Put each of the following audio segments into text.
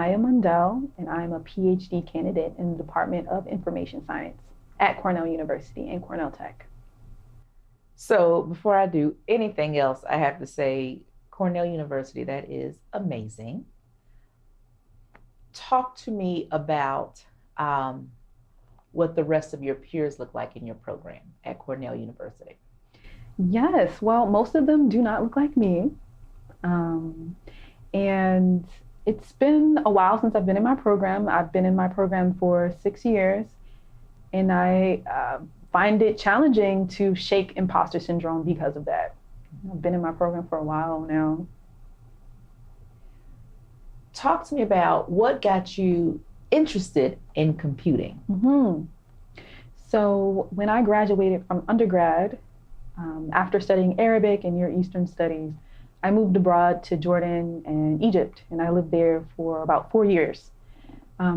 Maya Mundell, and I'm a PhD candidate in the Department of Information Science at Cornell University and Cornell Tech. So before I do anything else, I have to say, Cornell University, that is amazing. Talk to me about what the rest of your peers look like in your program at Cornell University. Yes, well, most of them do not look like me. And it's been a while since I've been in my program. I've been in my program for 6 years, and I find it challenging to shake imposter syndrome because of that. I've been in my program for a while now. Talk to me about what got you interested in computing. So when I graduated from undergrad, after studying Arabic and Near Eastern studies, I moved abroad to Jordan and Egypt, and I lived there for about 4 years.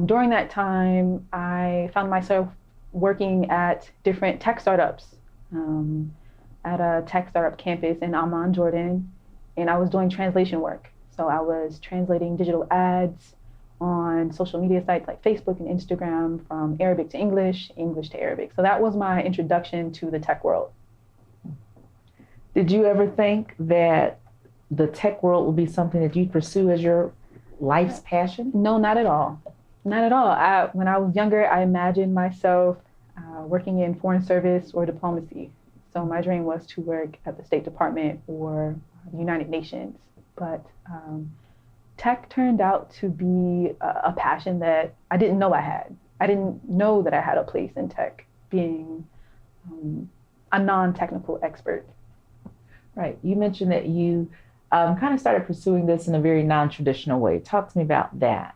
During that time, I found myself working at different tech startups, at a tech startup campus in Amman, Jordan, and I was doing translation work. So I was translating digital ads on social media sites like Facebook and Instagram from Arabic to English, English to Arabic. So that was my introduction to the tech world. Did you ever think that the tech world would be something that you'd pursue as your life's passion? No, not at all. Not at all. When I was younger, I imagined myself working in foreign service or diplomacy. So my dream was to work at the State Department or the United Nations. But tech turned out to be a passion that I didn't know I had. I didn't know that I had a place in tech, being a non-technical expert. Right. You mentioned that you kind of started pursuing this in a very non-traditional way. Talk to me about that.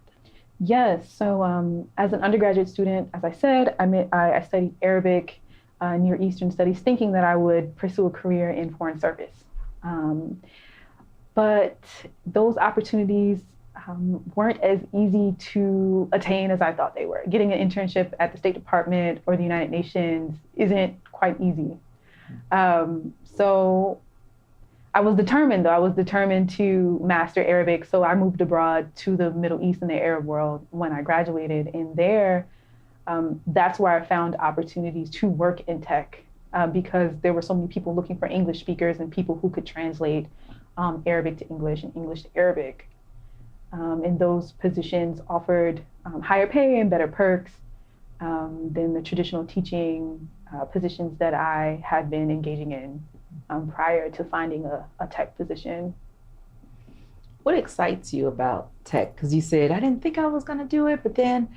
Yes. So as an undergraduate student, as I said, I studied Arabic, Near Eastern studies, thinking that I would pursue a career in foreign service. But those opportunities weren't as easy to attain as I thought they were. Getting an internship at the State Department or the United Nations isn't quite easy. So I was determined, though. I was determined to master Arabic. So I moved abroad to the Middle East and the Arab world when I graduated. And there, that's where I found opportunities to work in tech because there were so many people looking for English speakers and people who could translate Arabic to English and English to Arabic. And those positions offered higher pay and better perks than the traditional teaching positions that I had been engaging in prior to finding a tech position. What excites you about tech? Because you said, I didn't think I was going to do it, but then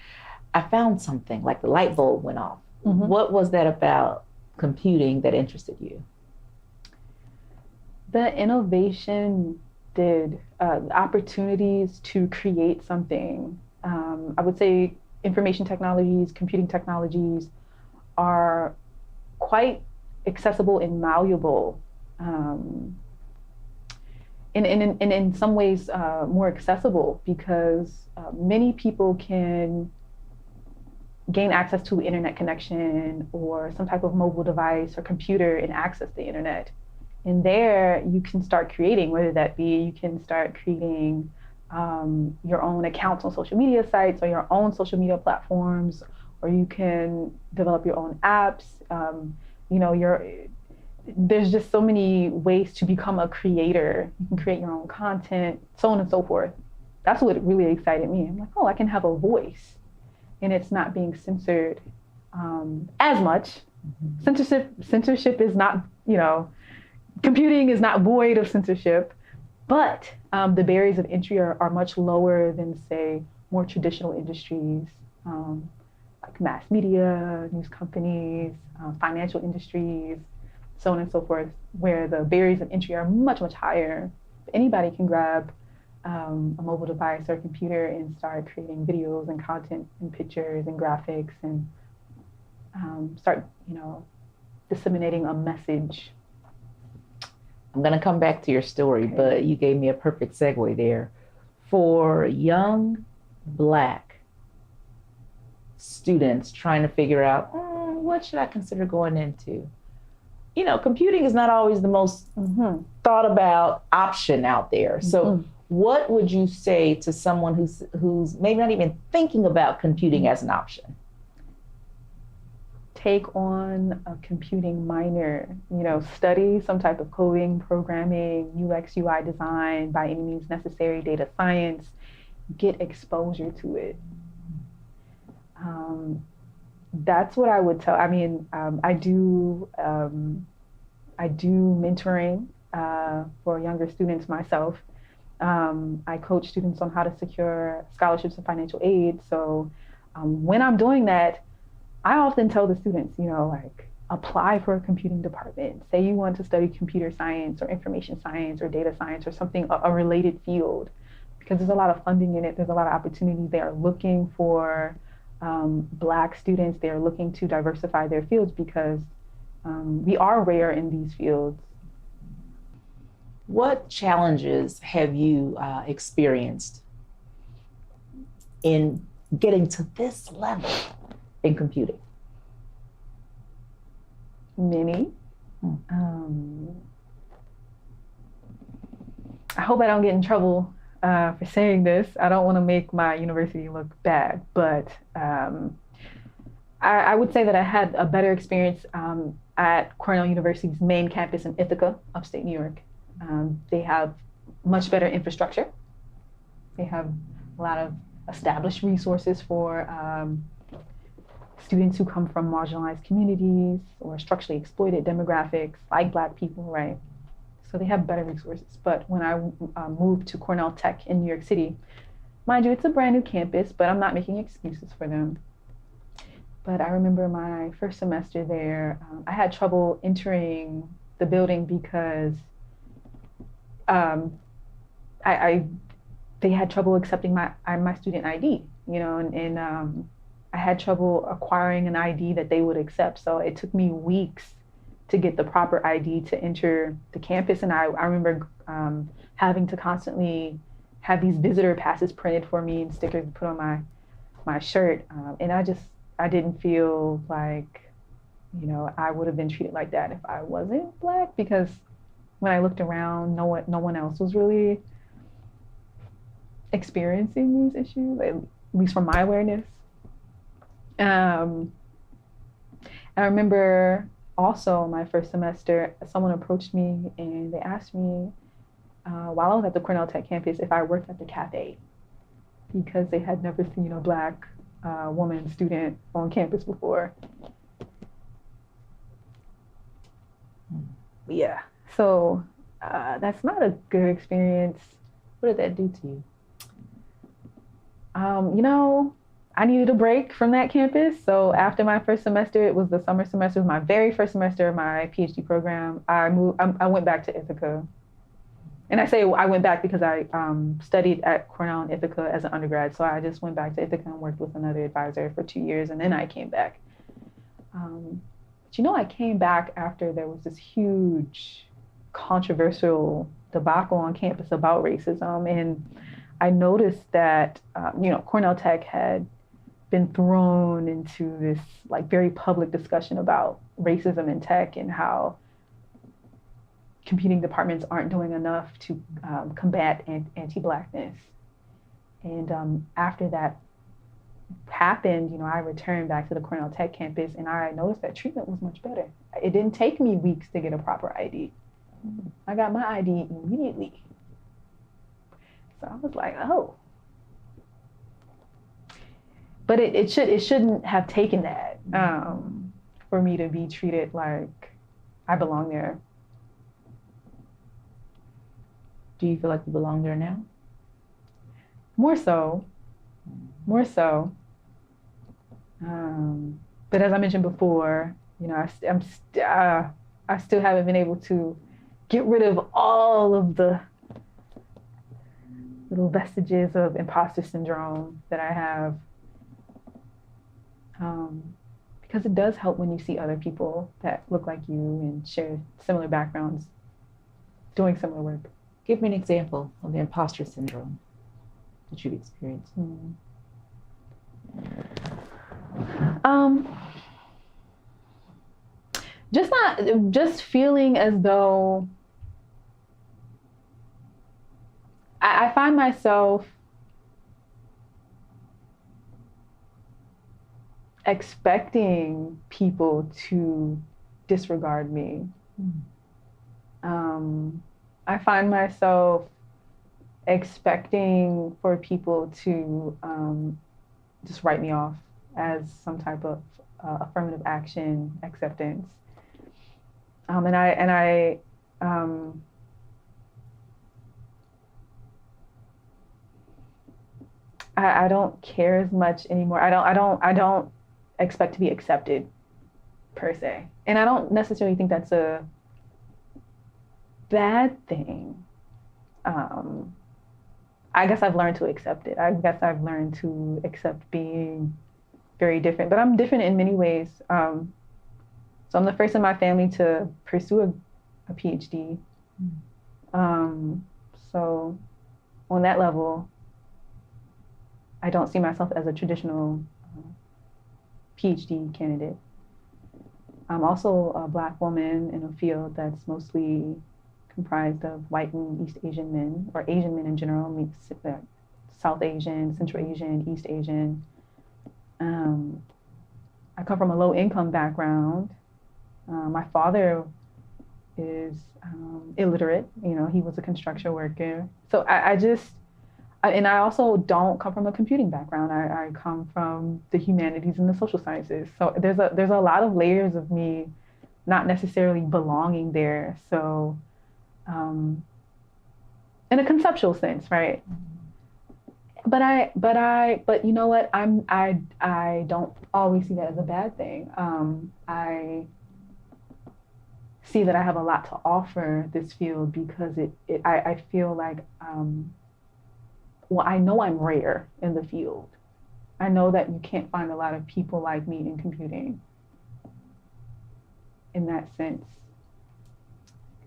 I found something, like the light bulb went off. What was that about computing that interested you? The innovation did, opportunities to create something. I would say information technologies, computing technologies are quite accessible and malleable. In some ways more accessible because many people can gain access to internet connection or some type of mobile device or computer and access the internet. And there you can start creating, whether that be you can start creating your own accounts on social media sites or your own social media platforms, or you can develop your own apps. There's just so many ways to become a creator. You can create your own content, so on and so forth. That's what really excited me. I'm like, oh, I can have a voice, and it's not being censored as much. Censorship is not, computing is not void of censorship, but the barriers of entry are much lower than, say, more traditional industries like mass media, news companies, financial industries, so on and so forth, where the barriers of entry are much, much higher. Anybody can grab a mobile device or a computer and start creating videos and content and pictures and graphics and start, disseminating a message. I'm going to come back to your story, okay, but you gave me a perfect segue there. For young Black students trying to figure out, what should I consider going into? Computing is not always the most thought about option out there. So What would you say to someone who's maybe not even thinking about computing as an option? Take on a computing minor, study some type of coding, programming, UX, UI design, by any means necessary, data science, get exposure to it. That's what I would tell. I mean, I do mentoring for younger students myself. I coach students on how to secure scholarships and financial aid. So when I'm doing that, I often tell the students, like, apply for a computing department. Say you want to study computer science or information science or data science or something, a related field, because there's a lot of funding in it. There's a lot of opportunity. They are looking for Black students. They are looking to diversify their fields because we are rare in these fields. What challenges have you experienced in getting to this level in computing? Many. I hope I don't get in trouble for saying this. I don't want to make my university look bad, but I would say that I had a better experience at Cornell University's main campus in Ithaca, upstate New York. They have much better infrastructure. They have a lot of established resources for students who come from marginalized communities or structurally exploited demographics, like Black people, right? So they have better resources. But when I moved to Cornell Tech in New York City, mind you, it's a brand new campus, but I'm not making excuses for them. But I remember my first semester there, I had trouble entering the building because they had trouble accepting my student ID, and I had trouble acquiring an ID that they would accept. So it took me weeks to get the proper ID to enter the campus. And I remember having to constantly have these visitor passes printed for me and stickers put on my shirt. And I didn't feel like, I would have been treated like that if I wasn't Black, because when I looked around, no one else was really experiencing these issues, at least from my awareness. I remember also my first semester, someone approached me and they asked me while I was at the Cornell Tech campus if I worked at the cafe, because they had never seen a Black woman student on campus before. Yeah, so that's not a good experience. What did that do to you? I needed a break from that campus. So after my first semester, it was the summer semester, my very first semester of my PhD program, I went back to Ithaca. And I say I went back because I studied at Cornell in Ithaca as an undergrad. So I just went back to Ithaca and worked with another advisor for 2 years, and then I came back. But I came back after there was this huge controversial debacle on campus about racism. And I noticed that, Cornell Tech had been thrown into this very public discussion about racism in tech and how computing departments aren't doing enough to combat anti-Blackness. And after that happened, I returned back to the Cornell Tech campus, and I noticed that treatment was much better. It didn't take me weeks to get a proper ID. I got my ID immediately. So I was like, oh. But it shouldn't have taken that for me to be treated like I belong there. Do you feel like you belong there now? More so. But as I mentioned before, I still haven't been able to get rid of all of the little vestiges of imposter syndrome that I have. Because it does help when you see other people that look like you and share similar backgrounds doing similar work. Give me an example of the imposter syndrome that you've experienced. Just feeling as though I find myself expecting people to disregard me. I find myself expecting for people to just write me off as some type of affirmative action acceptance. Um, I don't care as much anymore. I don't expect to be accepted per se. And I don't necessarily think that's a bad thing. I guess I've learned to accept it. I guess I've learned to accept being very different, but I'm different in many ways. So I'm the first in my family to pursue a PhD. So on that level, I don't see myself as a traditional PhD candidate. I'm also a Black woman in a field that's mostly comprised of white and East Asian men, or Asian men in general, South Asian, Central Asian, East Asian. I come from a low income background. My father is illiterate. You know, he was a construction worker. So and I also don't come from a computing background. I come from the humanities and the social sciences. So there's a lot of layers of me not necessarily belonging there. So in a conceptual sense, right? But you know what? I don't always see that as a bad thing. I see that I have a lot to offer this field because I feel like, well, I know I'm rare in the field. I know that you can't find a lot of people like me in computing in that sense.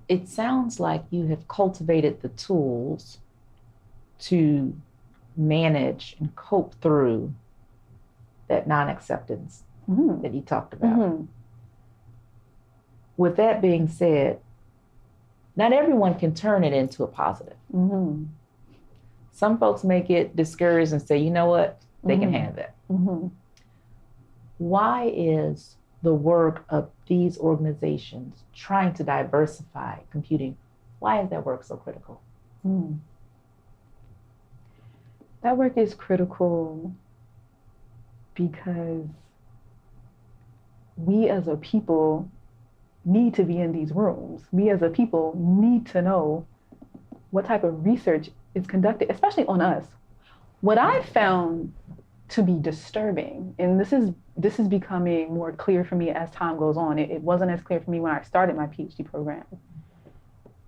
It sounds like you have cultivated the tools to manage and cope through that non-acceptance that you talked about. With that being said, not everyone can turn it into a positive. Some folks may get discouraged and say, you know what, they can have it. Why is the work of these organizations trying to diversify computing, why is that work so critical? That work is critical because we as a people need to be in these rooms. We as a people need to know what type of research is conducted, especially on us. What I've found to be disturbing, and this is becoming more clear for me as time goes on. It wasn't as clear for me when I started my PhD program.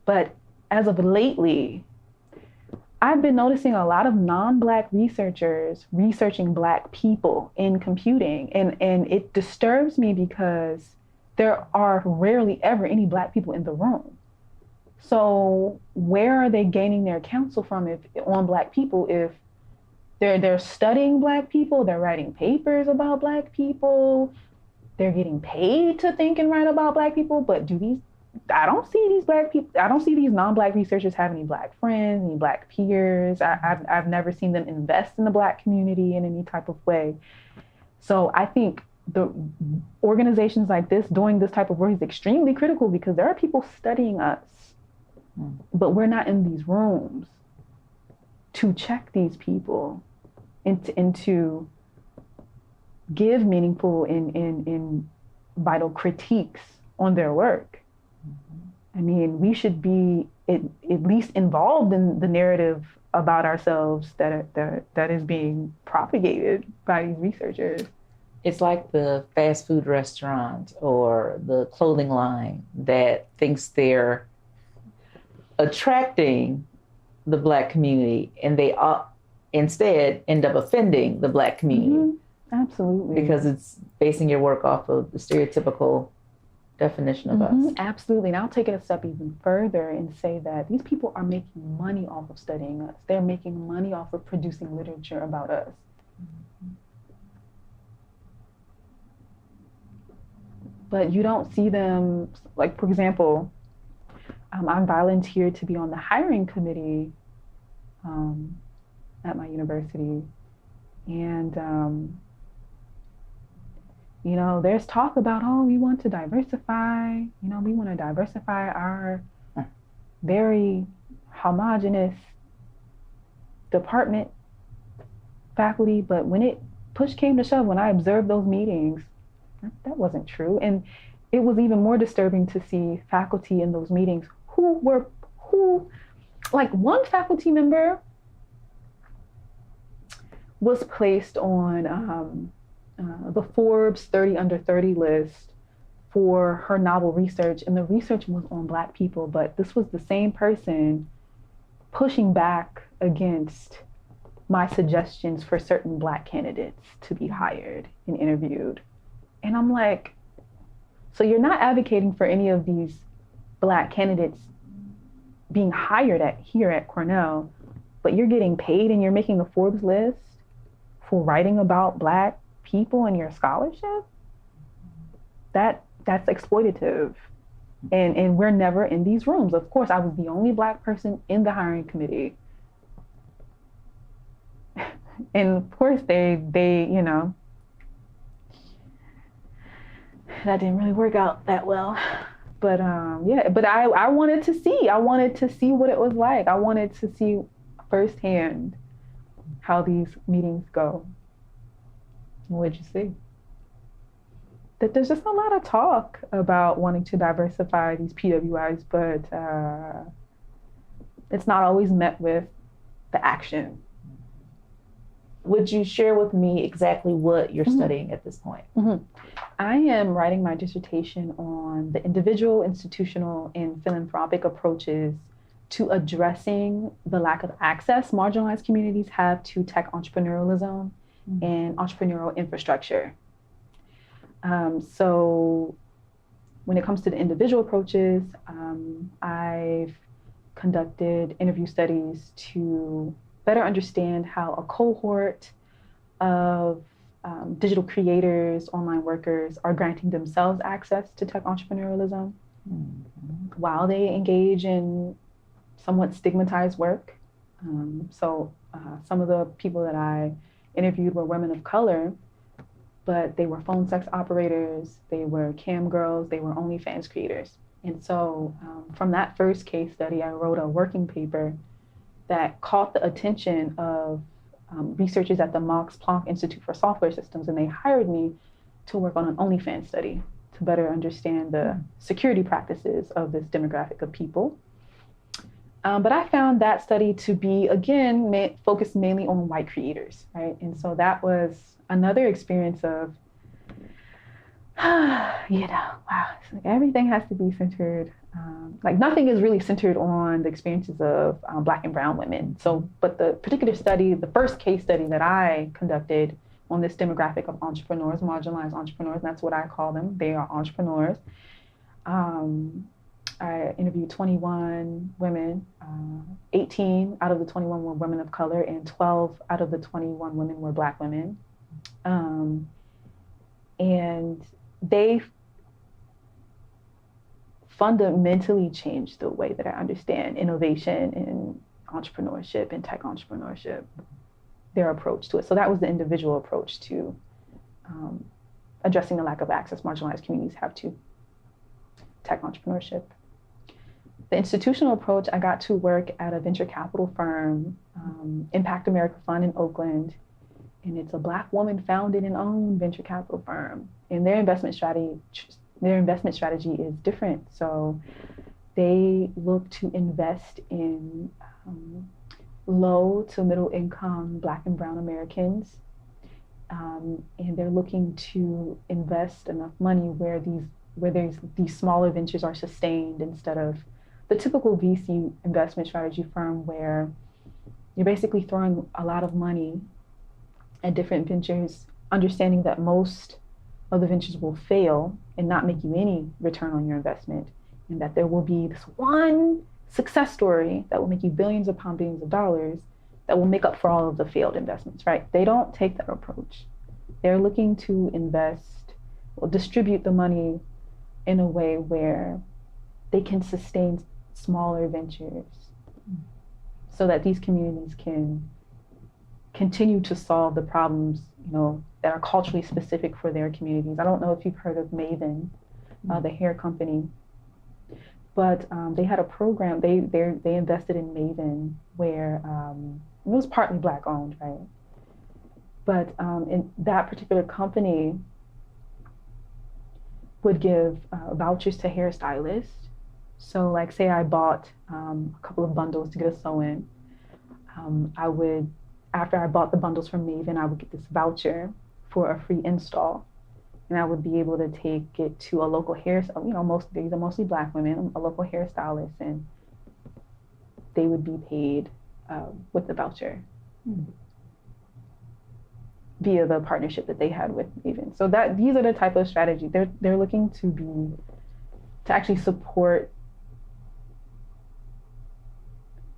But as of lately, I've been noticing a lot of non-Black researchers researching Black people in computing. And it disturbs me because there are rarely ever any Black people in the room. So where are they gaining their counsel from on Black people if they're studying Black people, they're writing papers about Black people, they're getting paid to think and write about Black people, but I don't see these Black people, I don't see these non-Black researchers have any Black friends, any Black peers. I've never seen them invest in the Black community in any type of way. So I think the organizations like this doing this type of work is extremely critical because there are people studying us, but we're not in these rooms to check these people and to give meaningful and vital critiques on their work. I mean, we should be at least involved in the narrative about ourselves that is being propagated by these researchers. It's like the fast food restaurant or the clothing line that thinks they're attracting the Black community, and they instead end up offending the Black community. Absolutely. Because it's basing your work off of the stereotypical definition of us. Absolutely. And I'll take it a step even further and say that these people are making money off of studying us. They're making money off of producing literature about us. But you don't see them, like, for example, I volunteered to be on the hiring committee at my university. And, there's talk about, oh, we want to diversify, we want to diversify our very homogenous department faculty. But when it push came to shove, when I observed those meetings, that wasn't true. And it was even more disturbing to see faculty in those meetings who like one faculty member was placed on the Forbes 30 under 30 list for her novel research, and the research was on Black people, but this was the same person pushing back against my suggestions for certain Black candidates to be hired and interviewed. And I'm like, so you're not advocating for any of these Black candidates being hired here at Cornell, but you're getting paid and you're making the Forbes list for writing about Black people in your scholarship? That's exploitative. And we're never in these rooms. Of course, I was the only Black person in the hiring committee. And of course they that didn't really work out that well. But but I wanted to see what it was like. I wanted to see firsthand how these meetings go. What'd you see? That there's just a lot of talk about wanting to diversify these PWIs, but it's not always met with the action. Would you share with me exactly what you're studying at this point? I am writing my dissertation on the individual, institutional, and philanthropic approaches to addressing the lack of access marginalized communities have to tech entrepreneurialism and entrepreneurial infrastructure. So when it comes to the individual approaches, I've conducted interview studies to better understand how a cohort of digital creators, online workers are granting themselves access to tech entrepreneurialism while they engage in somewhat stigmatized work. So some of the people that I interviewed were women of color, but they were phone sex operators, they were cam girls, they were OnlyFans creators. And so from that first case study, I wrote a working paper that caught the attention of researchers at the Max Planck Institute for Software Systems, and they hired me to work on an OnlyFans study to better understand the security practices of this demographic of people. But I found that study to be, again, focused mainly on white creators, right? And so that was another experience of, wow, it's like everything has to be centered. Like nothing is really centered on the experiences of Black and brown women. So, but the particular study, the first case study that I conducted on this demographic of entrepreneurs, marginalized entrepreneurs, that's what I call them. They are entrepreneurs. I interviewed 21 women, 18 out of the 21 were women of color, and 12 out of the 21 women were Black women. And they fundamentally changed the way that I understand innovation and entrepreneurship and tech entrepreneurship, their approach to it. So that was the individual approach to addressing the lack of access marginalized communities have to tech entrepreneurship. The institutional approach, I got to work at a venture capital firm, Impact America Fund in Oakland, and it's a Black woman founded and owned venture capital firm. And their investment strategy is different. So they look to invest in low to middle income Black and brown Americans. And they're looking to invest enough money where these smaller ventures are sustained instead of the typical VC investment strategy firm where you're basically throwing a lot of money at different ventures, understanding that most of the ventures will fail and not make you any return on your investment, and that there will be this one success story that will make you billions upon billions of dollars that will make up for all of the failed investments, right? They don't take that approach. They're looking to invest or distribute the money in a way where they can sustain smaller ventures. so that these communities can continue to solve the problems, that are culturally specific for their communities. I don't know if you've heard of Maven, the hair company, but they had a program. They invested in Maven where it was partly Black owned, right? But in that particular company would give vouchers to hairstylists. So like say I bought a couple of bundles to get a sew-in, I would, after I bought the bundles from Maven, I would get this voucher for a free install. And I would be able to take it to a local these are mostly Black women, a local hairstylist, and they would be paid with the voucher via the partnership that they had with Maven. So these are the type of strategies they're looking to actually support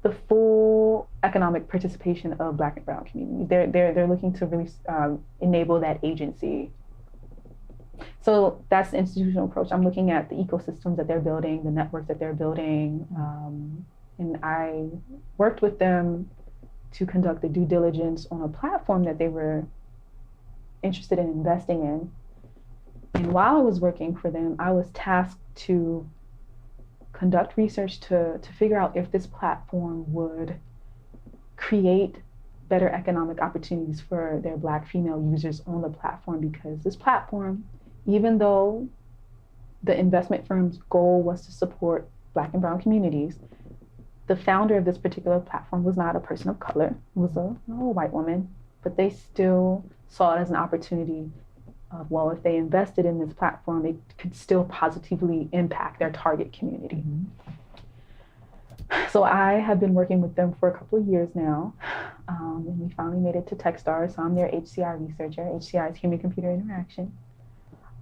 the full economic participation of Black and brown communities. They're looking to really enable that agency. So that's the institutional approach. I'm looking at the ecosystems that they're building, the networks that they're building, and I worked with them to conduct the due diligence on a platform that they were interested in investing in. And while I was working for them, I was tasked to conduct research to figure out if this platform would create better economic opportunities for their Black female users on the platform, because this platform, even though the investment firm's goal was to support Black and brown communities, the founder of this particular platform was not a person of color, it was a white woman, but they still saw it as an opportunity of, well, if they invested in this platform, it could still positively impact their target community. So I have been working with them for a couple of years now, and we finally made it to Techstars. So I'm their HCI researcher. HCI is human-computer interaction.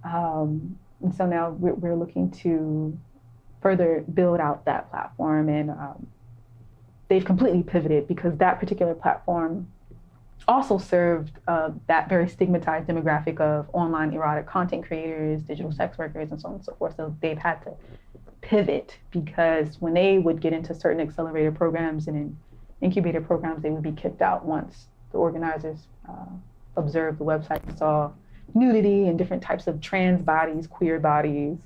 And so now we're looking to further build out that platform, and they've completely pivoted because that particular platform also served that very stigmatized demographic of online erotic content creators, digital sex workers, and so on and so forth. So they've had to pivot, because when they would get into certain accelerator programs and in incubator programs, they would be kicked out once the organizers observed the website and saw nudity and different types of trans bodies, queer bodies.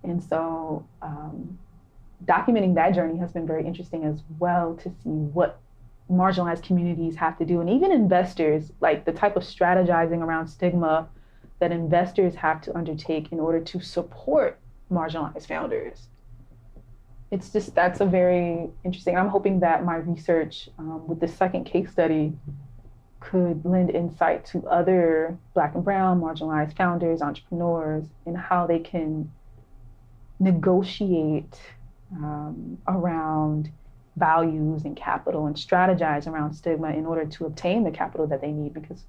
And so documenting that journey has been very interesting as well, to see what marginalized communities have to do, and even investors, like the type of strategizing around stigma that investors have to undertake in order to support marginalized founders. That's a very interesting. I'm hoping that my research with the second case study could lend insight to other Black and brown marginalized founders, entrepreneurs, and how they can negotiate around values and capital and strategize around stigma in order to obtain the capital that they need, because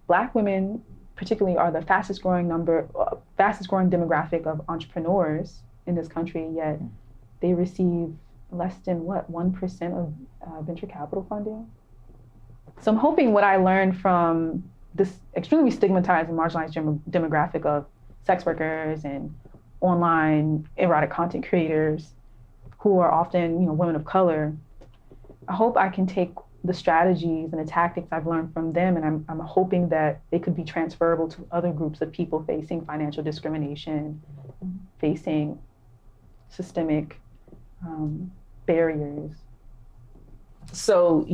Black women particularly are the fastest growing demographic of entrepreneurs in this country, yet they receive less than 1% of venture capital funding. So I'm hoping what I learned from this extremely stigmatized and marginalized demographic of sex workers and online erotic content creators, who are often, women of color, I hope I can take the strategies and the tactics I've learned from them, and I'm hoping that they could be transferable to other groups of people facing financial discrimination, facing systemic barriers. So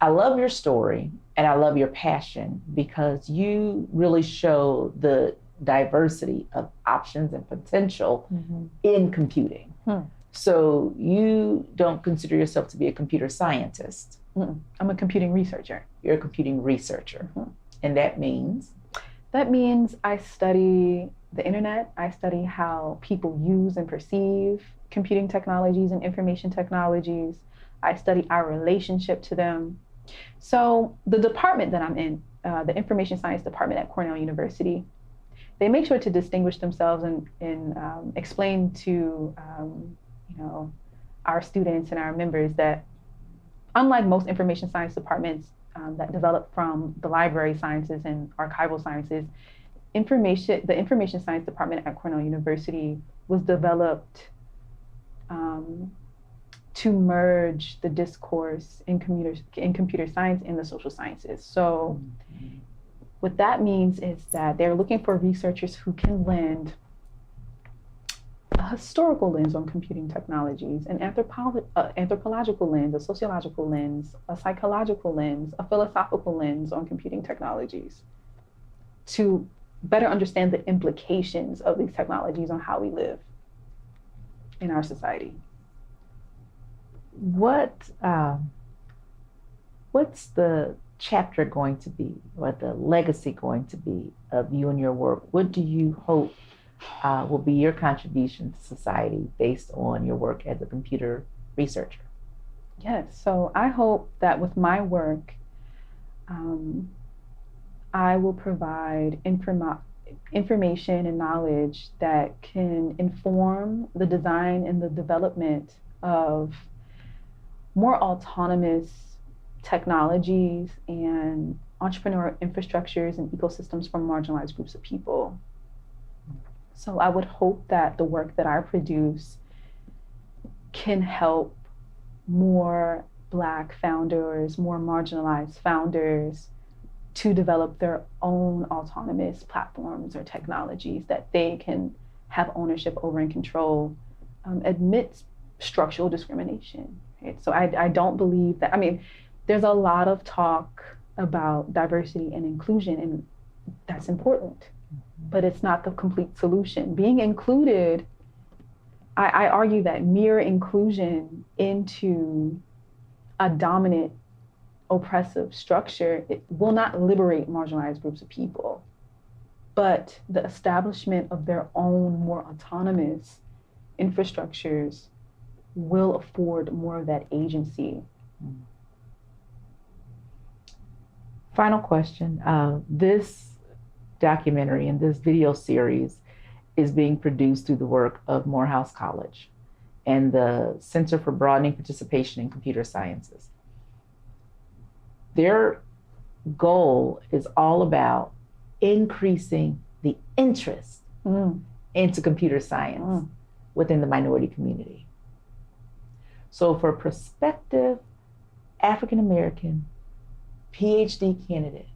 I love your story and I love your passion, because you really show the diversity of options and potential in computing. So you don't consider yourself to be a computer scientist. I'm a computing researcher. You're a computing researcher. And that means? That means I study the internet. I study how people use and perceive computing technologies and information technologies. I study our relationship to them. So the department that I'm in, the information science department at Cornell University, they make sure to distinguish themselves and explain to our students and our members that, unlike most information science departments that develop from the library sciences and archival sciences, the information science department at Cornell University was developed to merge the discourse in computer science and the social sciences. So what that means is that they're looking for researchers who can lend a historical lens on computing technologies, an anthropological lens, a sociological lens, a psychological lens, a philosophical lens on computing technologies to better understand the implications of these technologies on how we live in our society. What's the chapter going to be, or the legacy going to be of you and your work? What do you hope will be your contribution to society based on your work as a computer researcher? Yes, so I hope that with my work, I will provide information and knowledge that can inform the design and the development of more autonomous technologies and entrepreneurial infrastructures and ecosystems for marginalized groups of people. So I would hope that the work that I produce can help more Black founders, more marginalized founders to develop their own autonomous platforms or technologies that they can have ownership over and control amidst structural discrimination. Right? So I don't believe that, I mean, there's a lot of talk about diversity and inclusion, and that's important, but it's not the complete solution. Being included, I argue that mere inclusion into a dominant, oppressive structure, it will not liberate marginalized groups of people, but the establishment of their own more autonomous infrastructures will afford more of that agency. Final question. This documentary and this video series is being produced through the work of Morehouse College and the Center for Broadening Participation in Computer Sciences. Their goal is all about increasing the interest into computer science within the minority community. So for a prospective African-American PhD candidate,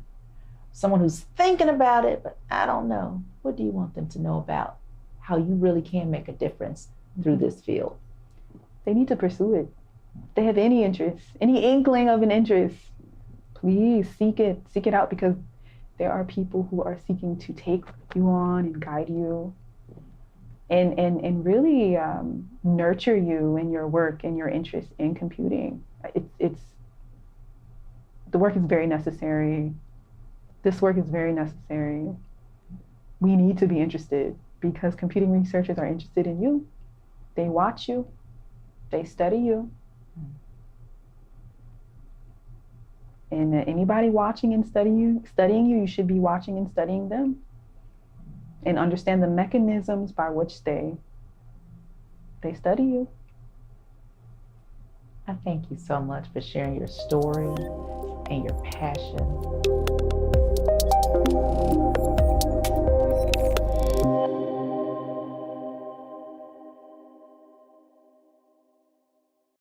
someone who's thinking about it, but I don't know, what do you want them to know about how you really can make a difference through this field? They need to pursue it. If they have any interest, any inkling of an interest, please seek it out, because there are people who are seeking to take you on and guide you and really nurture you in your work and your interest in computing. It's the work is very necessary. This work is very necessary. We need to be interested, because computing researchers are interested in you. They watch you, they study you. And anybody watching and studying you, you should be watching and studying them and understand the mechanisms by which they study you. I thank you so much for sharing your story and your passion.